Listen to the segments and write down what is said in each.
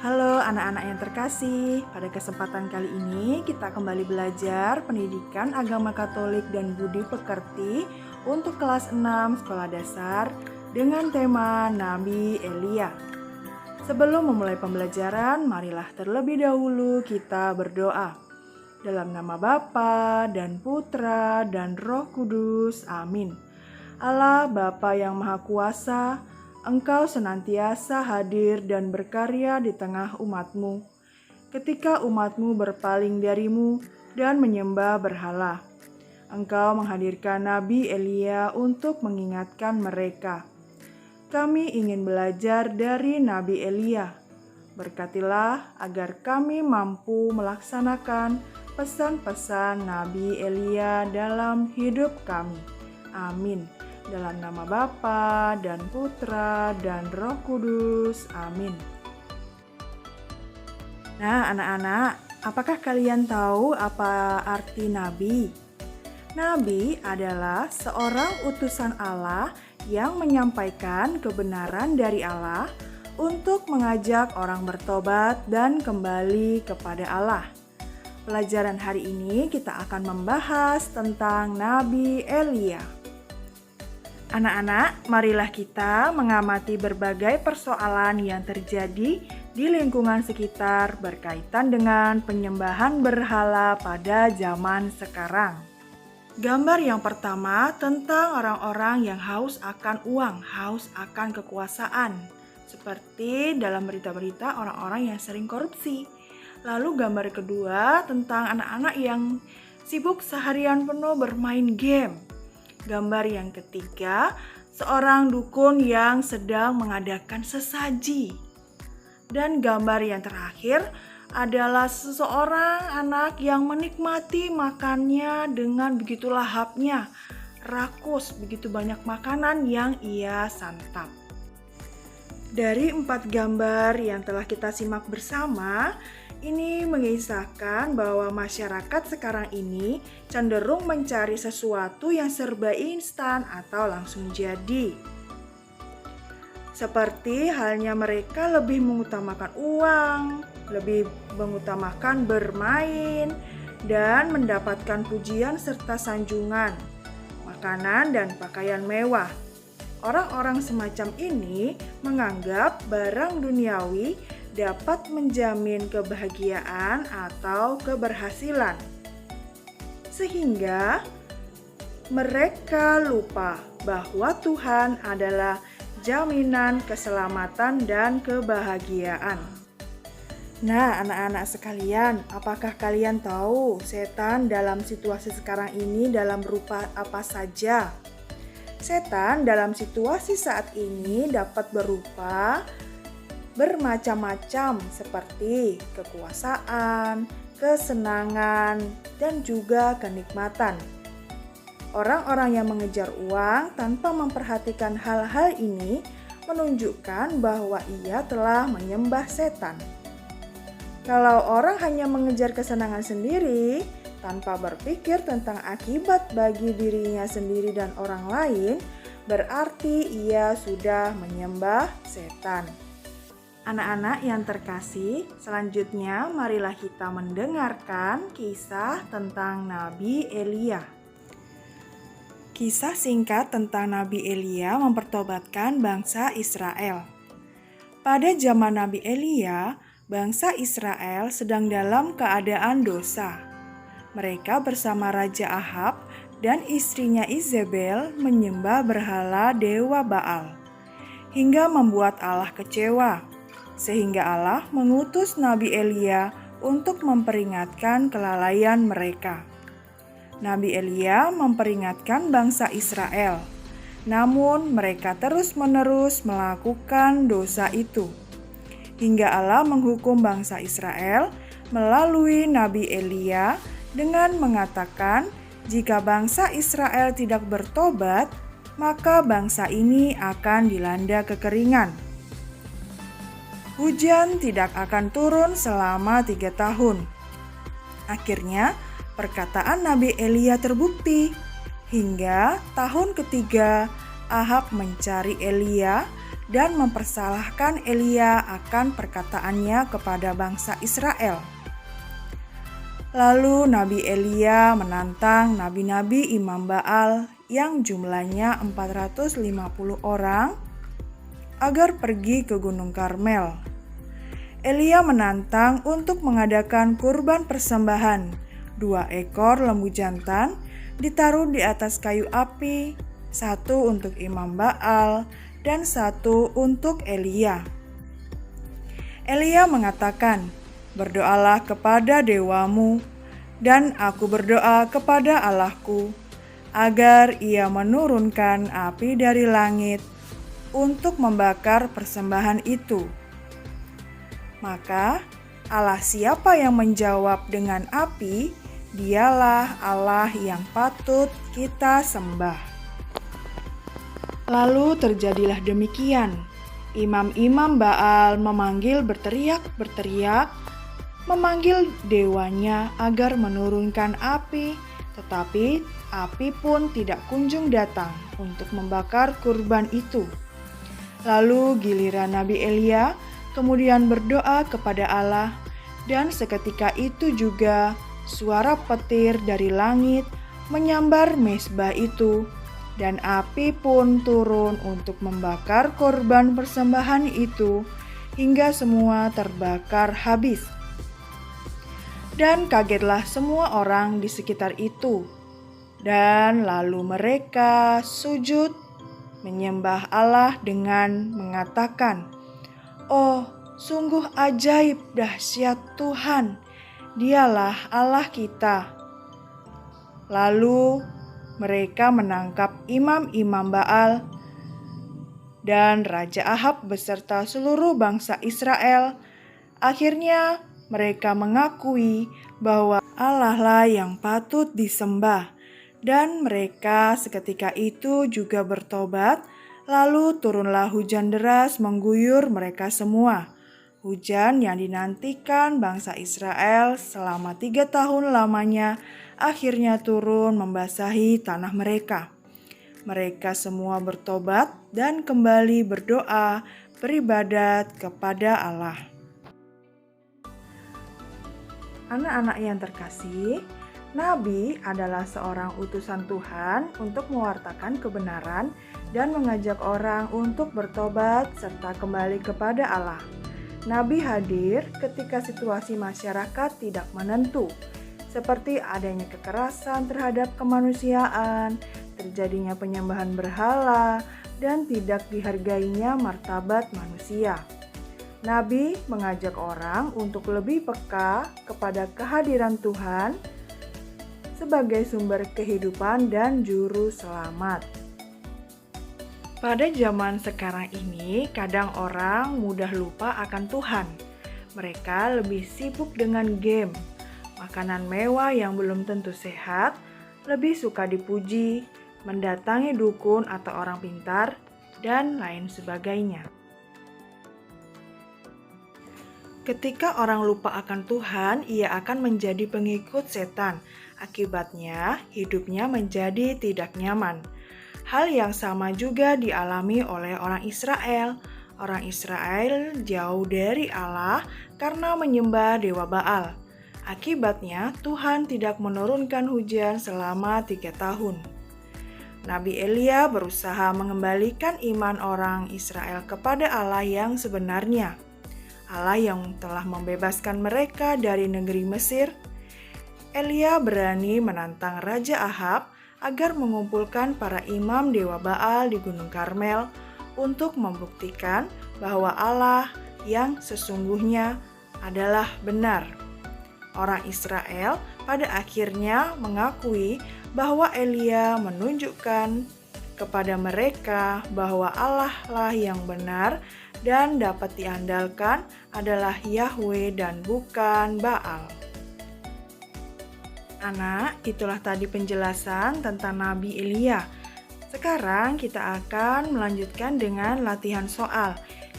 Halo anak-anak yang terkasih, pada kesempatan kali ini kita kembali belajar pendidikan agama Katolik dan budi pekerti untuk kelas 6 sekolah dasar dengan tema Nabi Elia. Sebelum memulai pembelajaran, marilah terlebih dahulu kita berdoa. Dalam nama Bapa dan Putra dan Roh Kudus, amin. Allah Bapa yang Maha Kuasa, Engkau senantiasa hadir dan berkarya di tengah umat-Mu, ketika umat-Mu berpaling dari-Mu dan menyembah berhala. Engkau menghadirkan Nabi Elia untuk mengingatkan mereka. Kami ingin belajar dari Nabi Elia. Berkatilah agar kami mampu melaksanakan pesan-pesan Nabi Elia dalam hidup kami. Amin. Dalam nama Bapa dan Putra dan Roh Kudus. Amin. Nah, anak-anak, apakah kalian tahu apa arti nabi? Nabi adalah seorang utusan Allah yang menyampaikan kebenaran dari Allah untuk mengajak orang bertobat dan kembali kepada Allah. Pelajaran hari ini kita akan membahas tentang Nabi Elia. Anak-anak, marilah kita mengamati berbagai persoalan yang terjadi di lingkungan sekitar berkaitan dengan penyembahan berhala pada zaman sekarang. Gambar yang pertama tentang orang-orang yang haus akan uang, haus akan kekuasaan. Seperti dalam berita-berita orang-orang yang sering korupsi. Lalu gambar kedua tentang anak-anak yang sibuk seharian penuh bermain game. Gambar yang ketiga, seorang dukun yang sedang mengadakan sesaji. Dan gambar yang terakhir adalah seseorang anak yang menikmati makannya dengan begitu lahapnya, rakus, begitu banyak makanan yang ia santap. Dari 4 gambar yang telah kita simak bersama, ini mengisahkan bahwa masyarakat sekarang ini cenderung mencari sesuatu yang serba instan atau langsung jadi. Seperti halnya mereka lebih mengutamakan uang, lebih mengutamakan bermain, dan mendapatkan pujian serta sanjungan, makanan dan pakaian mewah. Orang-orang semacam ini menganggap barang duniawi dapat menjamin kebahagiaan atau keberhasilan. Sehingga mereka lupa bahwa Tuhan adalah jaminan keselamatan dan kebahagiaan. Nah, anak-anak sekalian, apakah kalian tahu setan dalam situasi sekarang ini dalam rupa apa saja? Setan dalam situasi saat ini dapat berupa bermacam-macam seperti kekuasaan, kesenangan, dan juga kenikmatan. Orang-orang yang mengejar uang tanpa memperhatikan hal-hal ini menunjukkan bahwa ia telah menyembah setan. Kalau orang hanya mengejar kesenangan sendiri tanpa berpikir tentang akibat bagi dirinya sendiri dan orang lain, berarti ia sudah menyembah setan. Anak-anak yang terkasih, selanjutnya marilah kita mendengarkan kisah tentang Nabi Elia. Kisah singkat tentang Nabi Elia mempertobatkan bangsa Israel. Pada zaman Nabi Elia, bangsa Israel sedang dalam keadaan dosa. Mereka bersama Raja Ahab dan istrinya Izebel menyembah berhala dewa Baal, hingga membuat Allah kecewa. Sehingga Allah mengutus Nabi Elia untuk memperingatkan kelalaian mereka. Nabi Elia memperingatkan bangsa Israel, namun mereka terus-menerus melakukan dosa itu. Hingga Allah menghukum bangsa Israel melalui Nabi Elia dengan mengatakan, jika bangsa Israel tidak bertobat, maka bangsa ini akan dilanda kekeringan. Hujan tidak akan turun selama 3 tahun. Akhirnya, perkataan Nabi Elia terbukti. Hingga tahun ketiga, Ahab mencari Elia dan mempersalahkan Elia akan perkataannya kepada bangsa Israel. Lalu Nabi Elia menantang nabi-nabi imam Baal yang jumlahnya 450 orang agar pergi ke Gunung Karmel. Elia menantang untuk mengadakan kurban persembahan, 2 ekor lembu jantan ditaruh di atas kayu api, 1 untuk imam Baal dan 1 untuk Elia. Elia mengatakan, "Berdoalah kepada dewamu, dan aku berdoa kepada Allahku, agar ia menurunkan api dari langit untuk membakar persembahan itu." Maka Allah siapa yang menjawab dengan api, dialah Allah yang patut kita sembah. Lalu terjadilah demikian. Imam-imam Baal memanggil berteriak, memanggil dewanya agar menurunkan api, tetapi api pun tidak kunjung datang untuk membakar kurban itu. Lalu giliran Nabi Elia kemudian berdoa kepada Allah, dan seketika itu juga suara petir dari langit menyambar mezbah itu, dan api pun turun untuk membakar korban persembahan itu hingga semua terbakar habis. Dan kagetlah semua orang di sekitar itu, dan lalu mereka sujud menyembah Allah dengan mengatakan, "Oh, sungguh ajaib dahsyat Tuhan, dialah Allah kita." Lalu mereka menangkap imam-imam Baal dan Raja Ahab beserta seluruh bangsa Israel. Akhirnya mereka mengakui bahwa Allah lah yang patut disembah, dan mereka seketika itu juga bertobat. Lalu turunlah hujan deras mengguyur mereka semua. Hujan yang dinantikan bangsa Israel selama 3 tahun lamanya akhirnya turun membasahi tanah mereka. Mereka semua bertobat dan kembali berdoa, beribadat kepada Allah. Anak-anak yang terkasih, Nabi adalah seorang utusan Tuhan untuk mewartakan kebenaran dan mengajak orang untuk bertobat serta kembali kepada Allah. Nabi hadir ketika situasi masyarakat tidak menentu, seperti adanya kekerasan terhadap kemanusiaan, terjadinya penyembahan berhala, dan tidak dihargainya martabat manusia. Nabi mengajak orang untuk lebih peka kepada kehadiran Tuhan sebagai sumber kehidupan dan juru selamat. Pada zaman sekarang ini, kadang orang mudah lupa akan Tuhan. Mereka lebih sibuk dengan game, makanan mewah yang belum tentu sehat, lebih suka dipuji, mendatangi dukun atau orang pintar, dan lain sebagainya. Ketika orang lupa akan Tuhan, ia akan menjadi pengikut setan. Akibatnya, hidupnya menjadi tidak nyaman. Hal yang sama juga dialami oleh orang Israel. Orang Israel jauh dari Allah karena menyembah dewa Baal. Akibatnya, Tuhan tidak menurunkan hujan selama 3 tahun. Nabi Elia berusaha mengembalikan iman orang Israel kepada Allah yang sebenarnya. Allah yang telah membebaskan mereka dari negeri Mesir. Elia berani menantang Raja Ahab agar mengumpulkan para imam dewa Baal di Gunung Karmel untuk membuktikan bahwa Allah yang sesungguhnya adalah benar. Orang Israel pada akhirnya mengakui bahwa Elia menunjukkan kepada mereka bahwa Allah lah yang benar dan dapat diandalkan adalah Yahweh dan bukan Baal. Anak, itulah tadi penjelasan tentang Nabi Elia. Sekarang kita akan melanjutkan dengan latihan soal.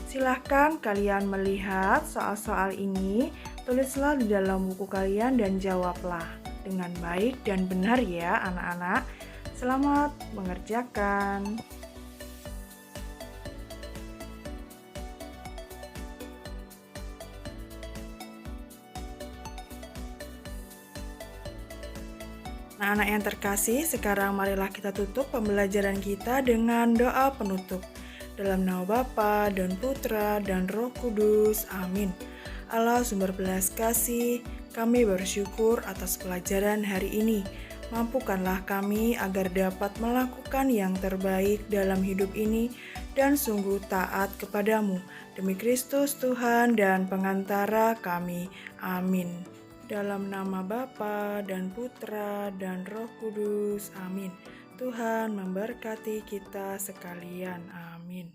Silahkan kalian melihat soal-soal ini, tulislah di dalam buku kalian dan jawablah dengan baik dan benar ya anak-anak. Selamat mengerjakan. Nah, anak yang terkasih, sekarang marilah kita tutup pembelajaran kita dengan doa penutup. Dalam nama Bapa dan Putra dan Roh Kudus. Amin. Allah sumber belas kasih, kami bersyukur atas pelajaran hari ini. Mampukanlah kami agar dapat melakukan yang terbaik dalam hidup ini dan sungguh taat kepadamu. Demi Kristus Tuhan dan pengantara kami. Amin. Dalam nama Bapa dan Putra dan Roh Kudus. Amin. Tuhan memberkati kita sekalian. Amin.